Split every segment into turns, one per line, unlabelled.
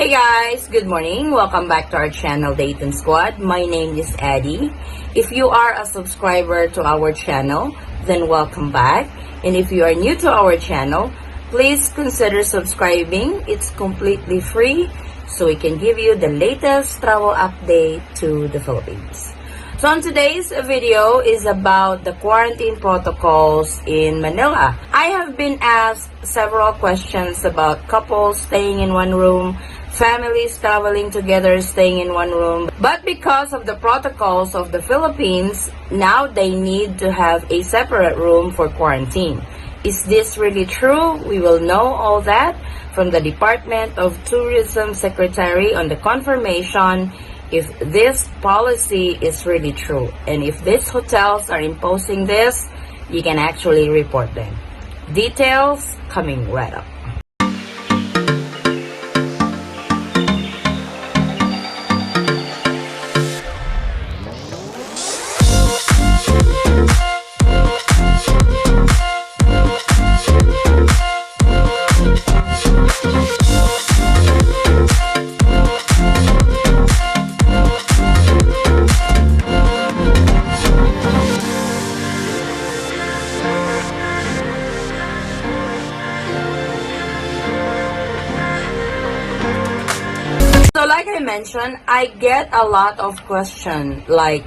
Hey guys, good morning. Welcome back to our channel, Dayton Squad. My name is Eddie. If you are a subscriber to our channel, then welcome back. And if you are new to our channel, please consider subscribing. It's completely free, so we can give you the latest travel update to the Philippines. So on today's video is about the quarantine protocols in Manila. I have been asked several questions about couples staying in one room, families traveling together staying in one room. But because of the protocols of the Philippines, now they need to have a separate room for quarantine. Is this really true? We will know all that from the Department of Tourism Secretary on the confirmation if this policy is really true. And if these hotels are imposing this, you can actually report them. Details coming right up. So like I mentioned, I get a lot of questions like,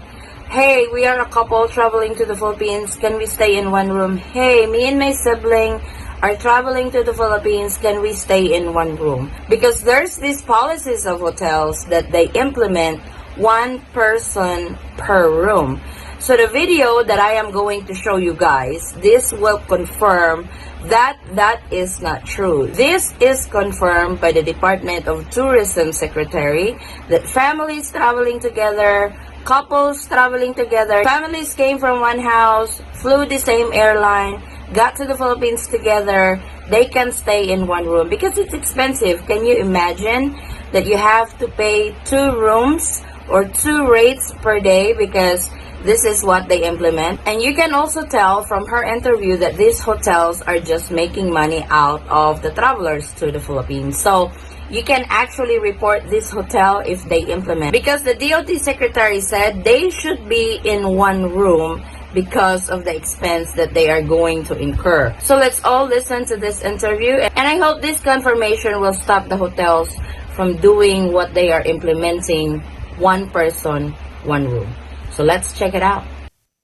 hey, we are a couple traveling to the Philippines, can we stay in one room? Hey, me and my sibling are traveling to the Philippines, can we stay in one room? Because there's these policies of hotels that they implement one person per room. So the video that I am going to show you guys, this will confirm that that is not true. This is confirmed by the Department of Tourism Secretary that families traveling together, couples traveling together, families came from one house, flew the same airline, got to the Philippines together, they can stay in one room because it's expensive. Can you imagine that you have to pay 2 rooms or 2 rates per day because this is what they implement? And you can also tell from her interview that these hotels are just making money out of the travelers to the Philippines. So you can actually report this hotel if they implement. Because the DOT secretary said they should be in one room because of the expense that they are going to incur. So let's all listen to this interview. And I hope this confirmation will stop the hotels from doing what they are implementing, one person, one room. So let's check it out.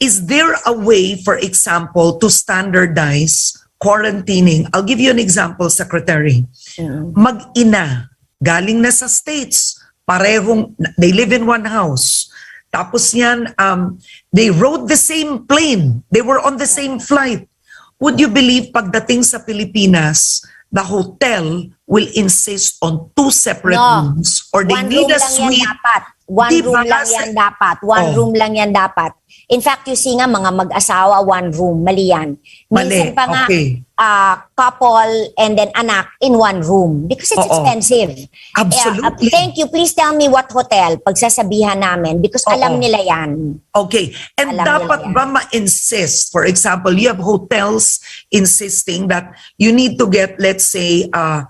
Is there a way, for example, to standardize quarantining? I'll give you an example, Secretary. Mag-ina, galing na sa States, parehong, they live in one house. Tapos yan, they rode the same plane. They were on the same flight. Would you believe pagdating sa Pilipinas, the hotel will insist on 2 separate rooms or they need a suite?
One room lang yan dapat. One room lang yan dapat. In fact, you see nga, mga mag-asawa, one room. Mali yan. Minsan pa nga, couple and then anak in one room. Because it's expensive.
Absolutely.
Thank you. Please tell me what hotel pagsasabihan namin. Because alam nila yan.
Okay. And
Alam
dapat ba ma-insist? For example, you have hotels insisting that you need to get, let's say, a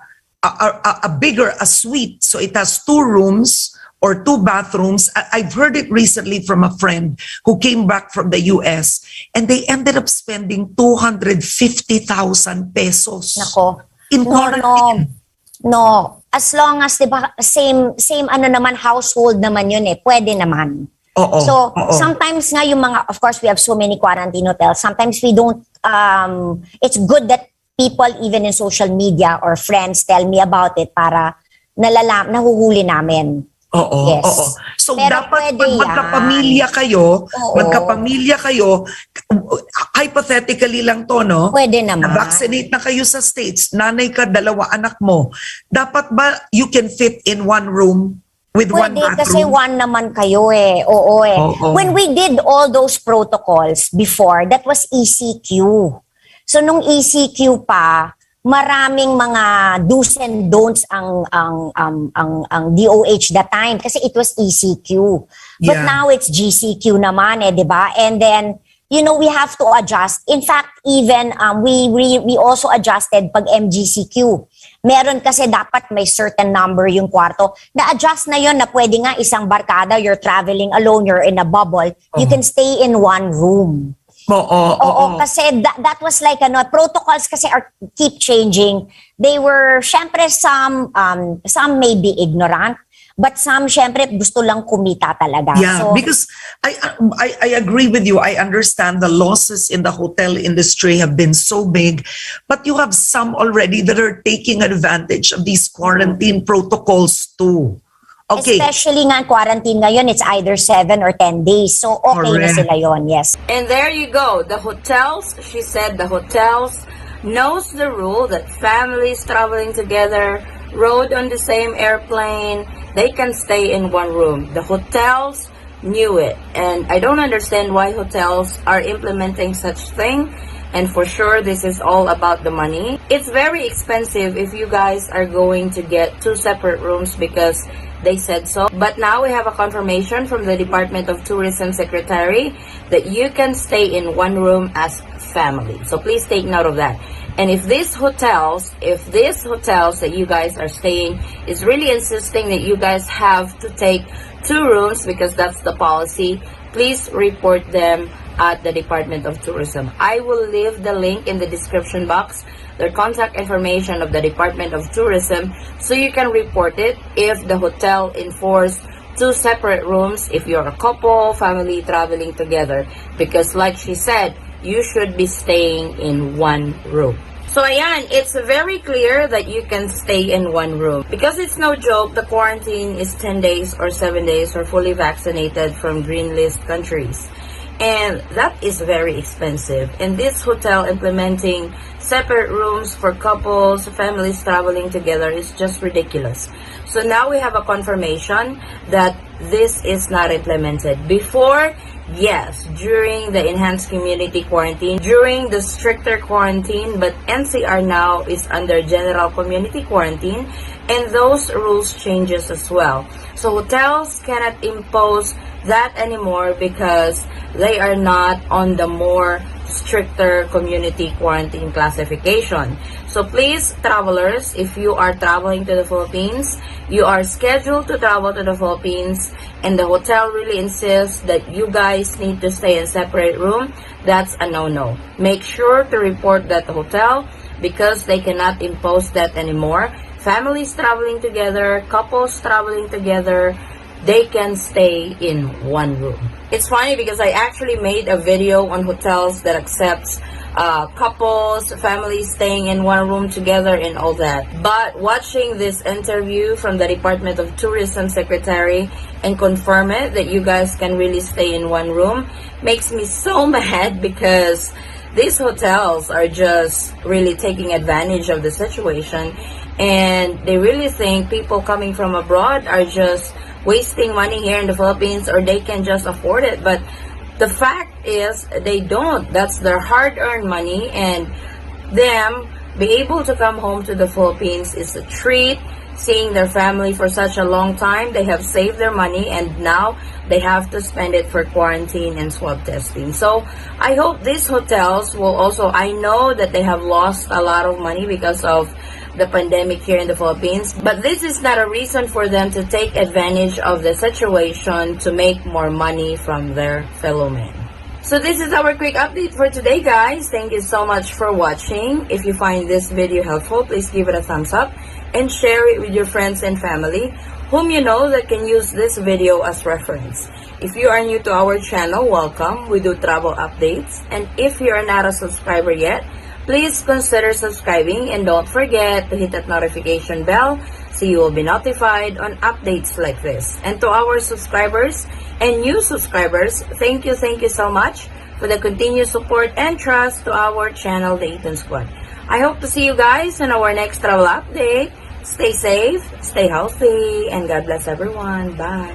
bigger suite. So it has 2 rooms or 2 bathrooms. I've heard it recently from a friend who came back from the US and they ended up spending 250,000 pesos
Nako.
in quarantine.
No. As long as, diba, same ano naman, household naman yun eh. Pwede naman. Sometimes nga yung mga, of course, we have so many quarantine hotels. Sometimes we don't, it's good that people even in social media or friends tell me about it para nahuhuli namin. Yes.
So
Pero
dapat pag magkapamilya kayo, hypothetically lang to, no?
Pwede naman.
Vaccinate na kayo sa States, nanay ka, 2 anak mo. Dapat ba you can fit in one room with one bathroom?
Pwede kasi one naman kayo eh. Oo eh. When we did all those protocols before, that was ECQ. So nung ECQ pa, maraming mga do's and don'ts ang DOH that time kasi it was ECQ. But now it's GCQ naman eh, 'di ba? And then we have to adjust. In fact, even we also adjusted pag MGCQ. Meron kasi dapat may certain number yung kwarto. Na-adjust na yon na pwede nga isang barkada, you're traveling alone, you're in a bubble, you can stay in one room. Oo, kasi that was like protocols kasi keep changing. They were, syempre some may be ignorant, but some syempre gusto lang kumita talaga.
Yeah,
so,
because I agree with you. I understand the losses in the hotel industry have been so big, but you have some already that are taking advantage of these quarantine protocols too. Okay.
Especially nga quarantine ngayon, it's either 7 or 10 days. So, okay na
Correct.
sila yon, yes.
And there you go. The hotels, she said the hotels knows the rule that families traveling together, rode on the same airplane, they can stay in one room. The hotels knew it. And I don't understand why hotels are implementing such thing. And for sure, this is all about the money. It's very expensive if you guys are going to get 2 separate rooms because they said so. But now we have a confirmation from the Department of Tourism Secretary that you can stay in one room as family. So please take note of that. And if these hotels that you guys are staying is really insisting that you guys have to take 2 rooms because that's the policy, please report them at the Department of Tourism. I will leave the link in the description box, their contact information of the Department of Tourism, so you can report it if the hotel enforced 2 separate rooms if you're a couple, family traveling together. Because like she said, you should be staying in one room. So ayan, it's very clear that you can stay in one room. Because it's no joke, the quarantine is 10 days or 7 days for fully vaccinated from green list countries. And that is very expensive. And this hotel implementing separate rooms for couples, families traveling together is just ridiculous. So now we have a confirmation that this is not implemented. Before, yes, during the enhanced community quarantine, during the stricter quarantine, but NCR now is under general community quarantine, and those rules changes as well. So hotels cannot impose that anymore because they are not on the more stricter community quarantine classification. So please, travelers, if you are traveling to the Philippines, you are scheduled to travel to the Philippines, and the hotel really insists that you guys need to stay in separate room, that's a no-no. Make sure to report that hotel because they cannot impose that anymore. Families traveling together, couples traveling together, they can stay in one room. It's funny because I actually made a video on hotels that accepts couples, families staying in one room together and all that. But watching this interview from the Department of Tourism Secretary and confirm it that you guys can really stay in one room makes me so mad because these hotels are just really taking advantage of the situation, and they really think people coming from abroad are just wasting money here in the Philippines or they can just afford it. But the fact is they don't. That's their hard-earned money, and them be able to come home to the Philippines is a treat. Seeing their family for such a long time, they have saved their money and now they have to spend it for quarantine and swab testing. So I hope these hotels will also, I know that they have lost a lot of money because of the pandemic here in the Philippines, but this is not a reason for them to take advantage of the situation to make more money from their fellow men. So this is our quick update for today, guys. Thank you so much for watching. If you find this video helpful, please give it a thumbs up and share it with your friends and family whom you know that can use this video as reference. If you are new to our channel, welcome. We do travel updates. And if you are not a subscriber yet, please consider subscribing and don't forget to hit that notification bell so you will be notified on updates like this. And to our subscribers and new subscribers, thank you so much for the continued support and trust to our channel, The Eaton Squad. I hope to see you guys in our next travel update. Stay safe, stay healthy, and God bless everyone. Bye.